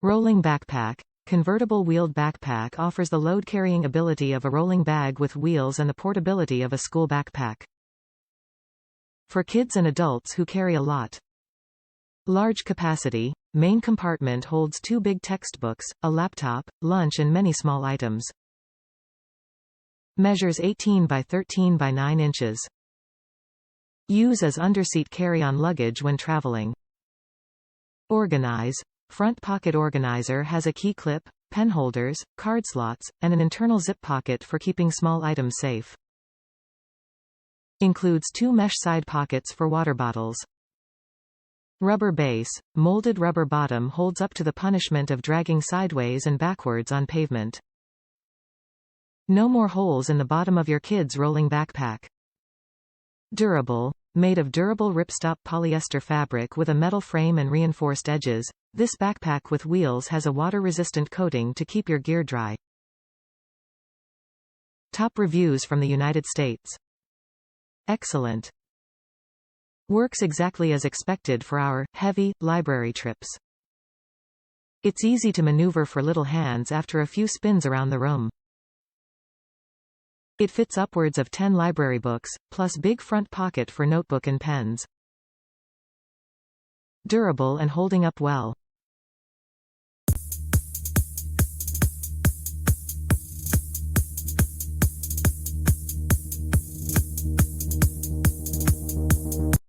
Rolling backpack. Convertible wheeled backpack offers the load-carrying ability of a rolling bag with wheels and the portability of a school backpack. For kids and adults who carry a lot. Large capacity. Main compartment holds 2 big textbooks, a laptop, lunch and many small items. Measures 18 by 13 by 9 inches. Use as underseat carry-on luggage when traveling. Organize. Front pocket organizer has a key clip, pen holders, card slots, and an internal zip pocket for keeping small items safe. Includes 2 mesh side pockets for water bottles. Rubber base. Molded rubber bottom holds up to the punishment of dragging sideways and backwards on pavement. No more holes in the bottom of your kid's rolling backpack. Durable. Made of durable ripstop polyester fabric with a metal frame and reinforced edges, this backpack with wheels has a water-resistant coating to keep your gear dry. Top reviews from the United States. Excellent. Works exactly as expected for our heavy library trips. It's easy to maneuver for little hands after a few spins around the room. It fits upwards of 10 library books, plus big front pocket for notebook and pens. Durable and holding up well.